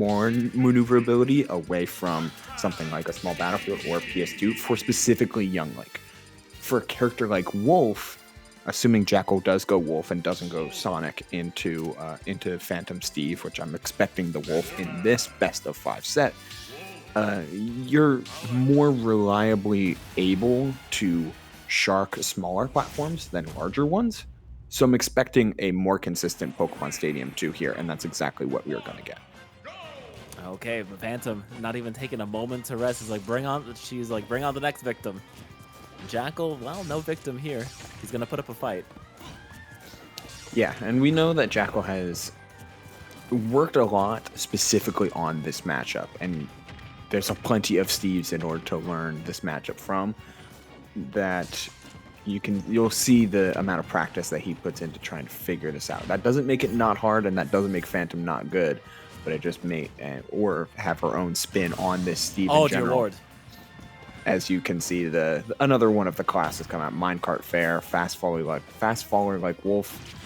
more maneuverability away from something like a small battlefield or PS2 for specifically young Link. For a character like Wolf, assuming Jakal does go Wolf and doesn't go Sonic into Phantom Steve, which I'm expecting the Wolf in this best of 5 set, you're more reliably able to shark smaller platforms than larger ones. So I'm expecting a more consistent Pokemon Stadium 2 here, and that's exactly what we're going to get. Okay, but Phantom not even taking a moment to rest. She's like, bring on the next victim. Jakal, well, no victim here. He's going to put up a fight. Yeah, and we know that Jakal has worked a lot specifically on this matchup, and there's a plenty of Steves in order to learn this matchup from. That you'll see the amount of practice that he puts into trying to figure this out. That doesn't make it not hard, and that doesn't make Phantom not good, but it just may or have her own spin on this Steve in general. Dear Lord. As you can see, another one of the classes come out: Minecart Fair, Fast Faller like Wolf.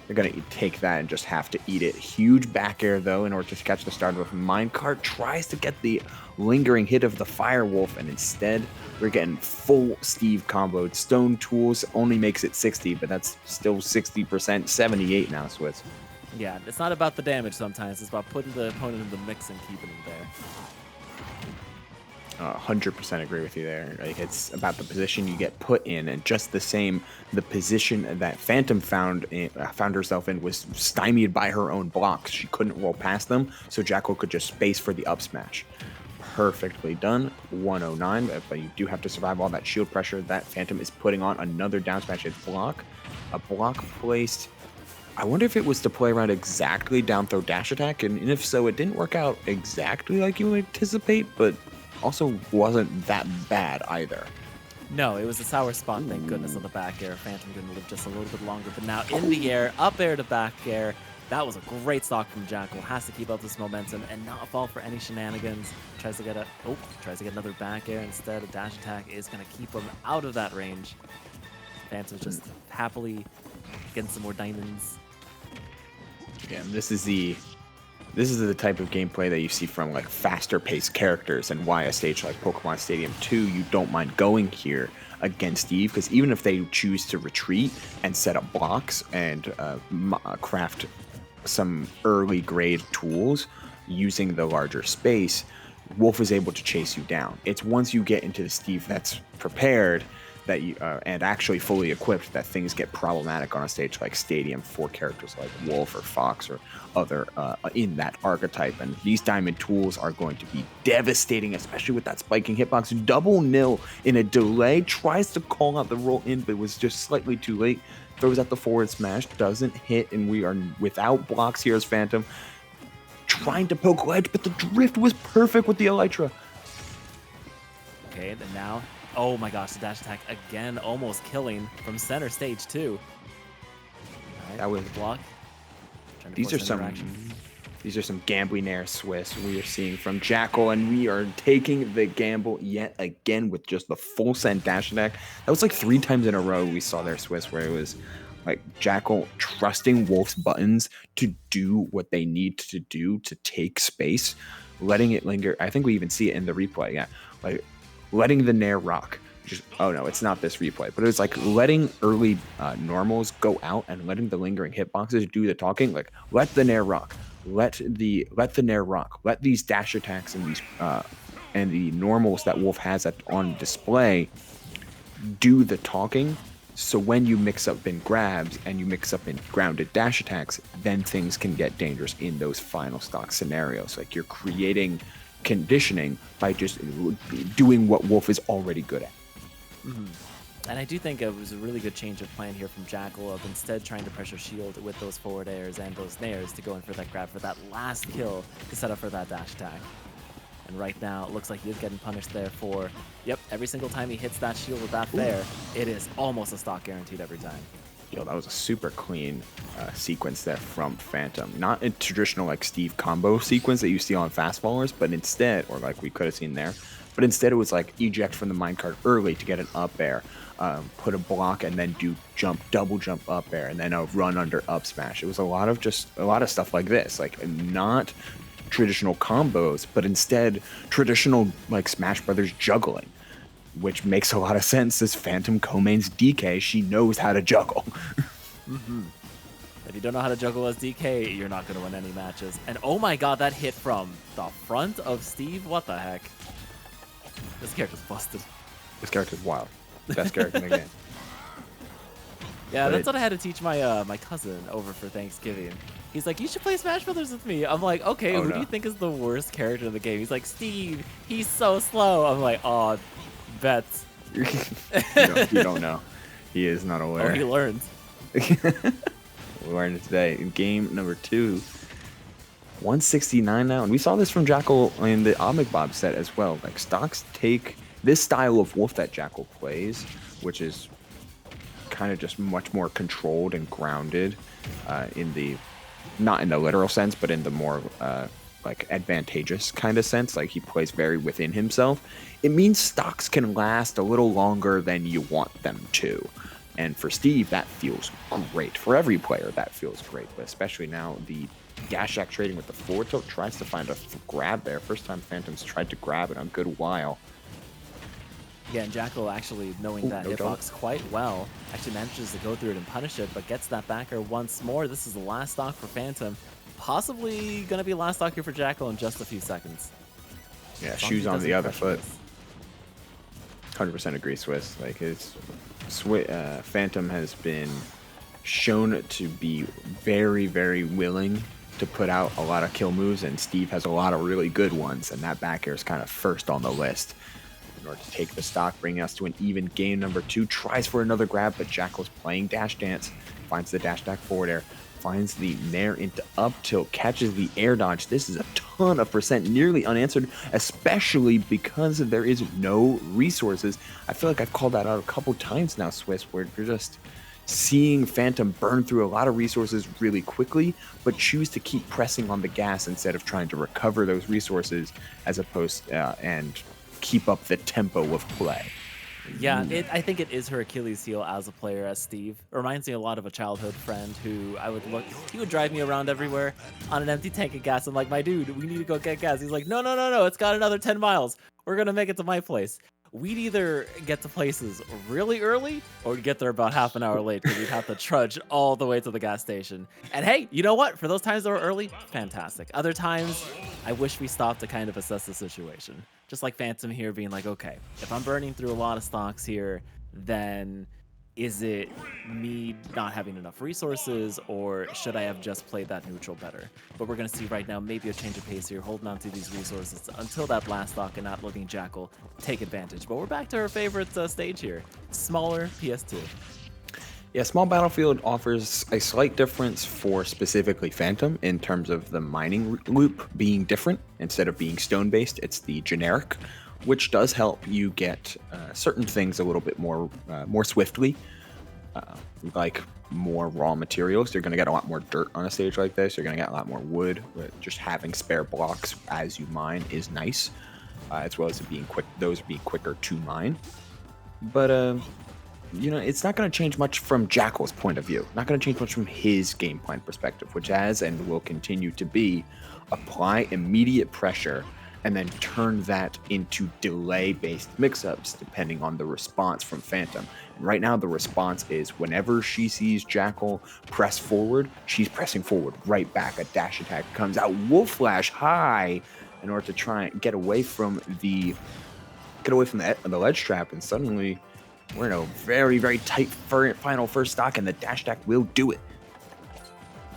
They're gonna take that and just have to eat it. Huge back air though in order to catch the start of Minecart. Tries to get the lingering hit of the Fire Wolf, and instead we're getting full Steve comboed. Stone Tools only makes it 60, but that's still 60%, 78 now, Swiss. Yeah, it's not about the damage sometimes. It's about putting the opponent in the mix and keeping him there. 100% agree with you there. Like, it's about the position you get put in, and just the same, the position that Phantom found herself in was stymied by her own blocks. She couldn't roll past them, so Jakal could just space for the up smash. Perfectly done. 109, but you do have to survive all that shield pressure. That Phantom is putting on another down smash hit block. A block placed. I wonder if it was to play around exactly down throw dash attack, and if so, it didn't work out exactly like you would anticipate, but also wasn't that bad either. No, it was a sour spot, thank goodness, on the back air. Phantom going to live just a little bit longer, but now in the air, up air to back air. That was a great stock from Jakal. Has to keep up this momentum and not fall for any shenanigans. Tries to get another back air instead. A dash attack is going to keep him out of that range. Phantom's just happily getting some more diamonds. Yeah, this is the type of gameplay that you see from like faster paced characters, and why a stage like Pokemon Stadium 2 you don't mind going here against Steve, because even if they choose to retreat and set up blocks and craft some early grade tools using the larger space, Wolf is able to chase you down. It's once you get into the Steve that's prepared that you and actually fully equipped that things get problematic on a stage like Stadium for characters like Wolf or Fox or other in that archetype. And these diamond tools are going to be devastating, especially with that spiking hitbox. Double nil in a delay, tries to call out the roll in, but was just slightly too late. Throws out the forward smash, doesn't hit, and we are without blocks here as Phantom. Trying to poke ledge, but the drift was perfect with the Elytra. Okay, then now, oh my gosh, the dash attack again, almost killing from center stage too. All right, that was block. These are some gambling air Swiss we are seeing from Jakal, and we are taking the gamble yet again with just the full send dash attack. That was like 3 times in a row we saw there Swiss, where it was like Jakal trusting Wolf's buttons to do what they need to do to take space, letting it linger. I think we even see it in the replay. Yeah, like letting the Nair rock. Oh no, it's not this replay, but it was like letting early normals go out and letting the lingering hitboxes do the talking. Like, let the Nair rock, let the Nair rock, let these dash attacks and these and the normals that Wolf has on display do the talking. So when you mix up in grabs and you mix up in grounded dash attacks, then things can get dangerous in those final stock scenarios. Like, you're creating conditioning by just doing what Wolf is already good at. Mm-hmm. And I do think it was a really good change of plan here from Jakal of instead trying to pressure shield with those forward airs and those nairs to go in for that grab for that last kill to set up for that dash attack. And right now, it looks like he is getting punished there for, yep, every single time he hits that shield with that fair, it is almost a stock guaranteed every time. Yo, that was a super clean sequence there from Phantom. Not a traditional like Steve combo sequence that you see on fast followers, but instead, or like we could have seen there, but instead it was like eject from the minecart early to get an up air, put a block, and then do double jump up air, and then a run under up smash. It was a lot of stuff like this, like not traditional combos, but instead traditional like Smash Brothers juggling, which makes a lot of sense as Fhantum co-mains DK. She knows how to juggle. If you don't know how to juggle as DK, you're not going to win any matches. And oh my god, that hit from the front of Steve. What the heck? This character's busted. This character's wild. Best character in the game. Yeah, that's what I had to teach my my cousin over for Thanksgiving. He's like, you should play Smash Brothers with me. I'm like, okay, who do you think is the worst character in the game? He's like, Steve, he's so slow. I'm like, oh, bets. You don't know. He is not aware. Oh, he learned. We learned it today. In game number 2, 169 now. And we saw this from Jakal in the Omeg Bob set as well. Like, stocks take this style of wolf that Jakal plays, which is kind of just much more controlled and grounded in the, not in the literal sense, but in the more like advantageous kind of sense. Like, he plays very within himself. It means stocks can last a little longer than you want them to. And for Steve, that feels great. For every player, that feels great. But especially now, the Dash Jack trading with the forward tilt tries to find a grab there. First time Phantom's tried to grab it in a good while. Yeah, and Jakal actually knowing that hitbox quite well, actually manages to go through it and punish it, but gets that backer once more. This is the last stock for Fhantum. Possibly going to be last stock here for Jakal in just a few seconds. Yeah, shoes on the other foot. 100% agree, Swiss. Like, Fhantum has been shown to be very, very willing to put out a lot of kill moves, and Steve has a lot of really good ones, and that back air is kind of first on the list. In order to take the stock, bringing us to an even game number 2, tries for another grab, but Jakal's playing dash dance, finds the dash back forward air, finds the nair into up tilt, catches the air dodge. This is a ton of percent, nearly unanswered, especially because there is no resources. I feel like I've called that out a couple times now, Swiss, where you're just seeing Fhantum burn through a lot of resources really quickly, but choose to keep pressing on the gas instead of trying to recover those resources, as opposed and keep up the tempo of play. Yeah, I think it is her Achilles heel as a player, as Steve. It reminds me a lot of a childhood friend who he would drive me around everywhere on an empty tank of gas. I'm like, my dude, we need to go get gas. He's like, no, it's got another 10 miles. We're going to make it to my place. We'd either get to places really early or we'd get there about half an hour late because we'd have to trudge all the way to the gas station. And hey, you know what? For those times that were early, fantastic. Other times, I wish we stopped to kind of assess the situation. Just like Fhantum here being like, okay, if I'm burning through a lot of stocks here, then is it me not having enough resources, or should I have just played that neutral better? But we're going to see right now maybe a change of pace here, holding on to these resources until that last stock and not letting Jakal take advantage. But we're back to our favorite stage here, smaller PS2. Yeah, Small Battlefield offers a slight difference for specifically Fhantum in terms of the mining loop being different. Instead of being stone-based, it's the generic, which does help you get certain things a little bit more swiftly, like more raw materials. You're going to get a lot more dirt on a stage like this. You're going to get a lot more wood. But just having spare blocks as you mine is nice, as well as it being quick. Those being quicker to mine, but you know, it's not going to change much from Jakal's point of view. Not going to change much from his game plan perspective, which has and will continue to be apply immediate pressure and then turn that into delay-based mix-ups depending on the response from Fhantum. And right now, the response is whenever she sees Jakal press forward, she's pressing forward right back. A dash attack comes out, Wolf Flash high, in order to try and get away from the ledge trap, and suddenly we're in a very, very tight final first stock, and the dash attack will do it.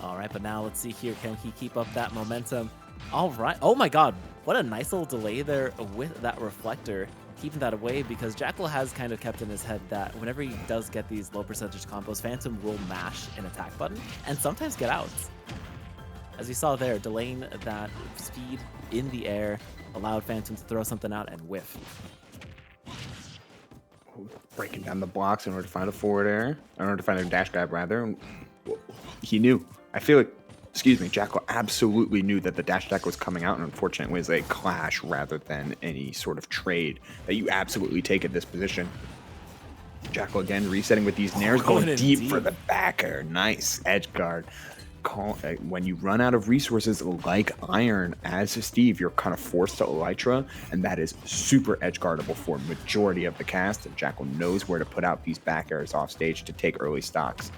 All right, but now let's see here. Can he keep up that momentum? All right. Oh my god. What a nice little delay there with that reflector, keeping that away, because Jakal has kind of kept in his head that whenever he does get these low percentage combos, Fhantum will mash an attack button and sometimes get out. As you saw there, delaying that speed in the air allowed Fhantum to throw something out and whiff. Breaking down the blocks in order to find a forward air, in order to find a dash grab, rather. He knew. I feel like, Jakal absolutely knew that the dash attack was coming out, and unfortunately it was a clash rather than any sort of trade that you absolutely take at this position. Jakal again resetting with these nairs, going deep for the backer. Nice edge guard. when you run out of resources like iron as Steve, you're kind of forced to elytra, and that is super edge guardable for majority of the cast. And Jakal knows where to put out these back airs off stage to take early stocks.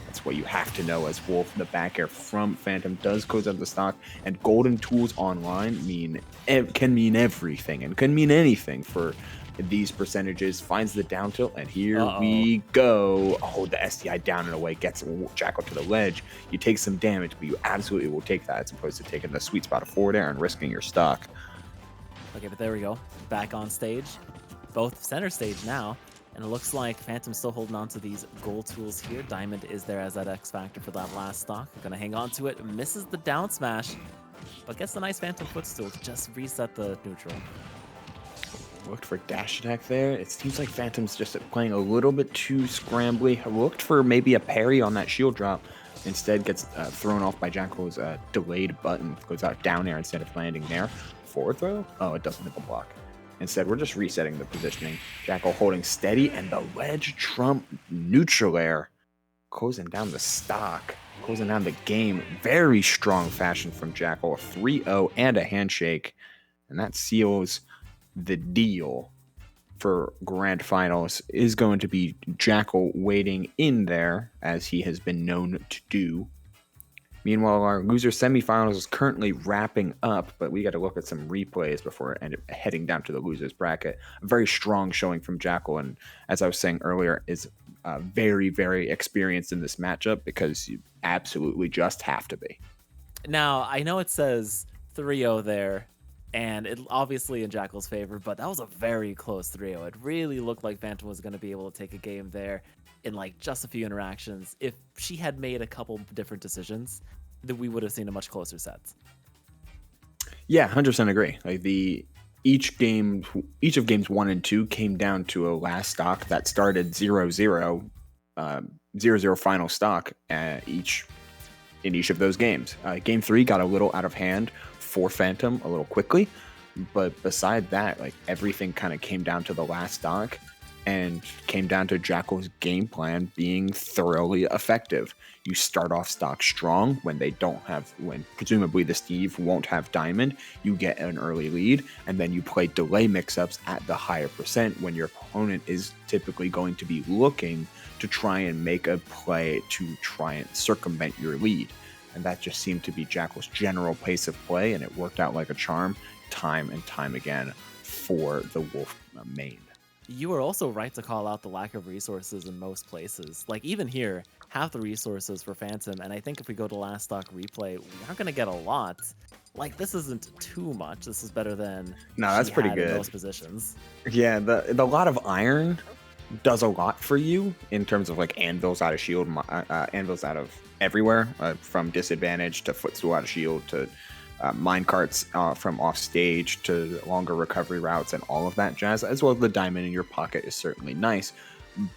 That's what you have to know as Wolf. The back air from Fhantum does close out the stock, and golden tools online can mean everything and can mean anything for these percentages. Finds the down tilt, and here we go. Oh, the SDI down and away gets Jakal to the ledge. You take some damage, but you absolutely will take that as opposed to taking the sweet spot of forward air and risking your stock. Okay, but there we go. Back on stage. Both center stage now. And it looks like Fhantum's still holding on to these gold tools here. Diamond is there as that X factor for that last stock. Gonna hang on to it. Misses the down smash, but gets the nice Fhantum footstool to just reset the neutral. Looked for dash attack there. It seems like Fhantum's just playing a little bit too scrambly. Looked for maybe a parry on that shield drop. Instead gets thrown off by Jakal's delayed button. Goes out down air instead of landing there. Forward throw? Oh, it doesn't hit the block. Instead, we're just resetting the positioning. Jakal holding steady, and the ledge trump neutral air. Closing down the stock. Closing down the game. Very strong fashion from Jakal. A 3-0 and a handshake. And that seals the deal for grand finals. Is going to be Jakal waiting in there, as he has been known to do. Meanwhile, our loser semifinals is currently wrapping up, but we got to look at some replays before heading down to the losers bracket. A very strong showing from Jakal, and as I was saying earlier, is very, very experienced in this matchup because you absolutely just have to be. Now, I know it says 3-0 there, and it obviously in Jakal's favor, but that was a very close 3-0. It really looked like Fhantum was going to be able to take a game there in like just a few interactions. If she had made a couple different decisions, then we would have seen a much closer set. Yeah, 100% agree. Like each of games 1 and 2 came down to a last stock that started 0-0, 0-0 final stock in each of those games. Game 3 got a little out of hand for Fhantum a little quickly, but beside that, like everything kind of came down to the last stock. And came down to Jakal's game plan being thoroughly effective. You start off stock strong when presumably the Steve won't have diamond, you get an early lead, and then you play delay mix-ups at the higher percent when your opponent is typically going to be looking to try and make a play to try and circumvent your lead. And that just seemed to be Jakal's general pace of play, and it worked out like a charm time and time again for the Wolf main. You were also right to call out the lack of resources in most places. Like even here, half the resources for Fhantum, and I think if we go to last stock replay, we aren't going to get a lot. Like this isn't too much. This is better than that's pretty good in those positions. Yeah, the lot of iron does a lot for you in terms of like anvils out of shield, anvils out of everywhere, from disadvantage to footstool out of shield to mine carts from off stage to longer recovery routes and all of that jazz, as well as the diamond in your pocket is certainly nice.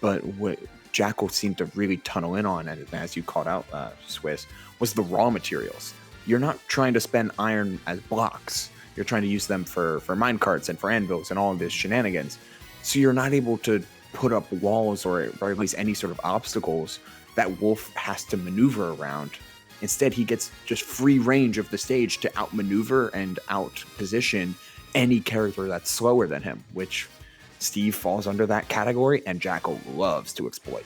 But what Jakal seemed to really tunnel in on, and as you called out, Swiss, was the raw materials. You're not trying to spend iron as blocks. You're trying to use them for mine carts and for anvils and all of this shenanigans. So you're not able to put up walls or at least any sort of obstacles that Wolf has to maneuver around. Instead, he gets just free range of the stage to outmaneuver and outposition any character that's slower than him, which Steve falls under that category, and Jakal loves to exploit.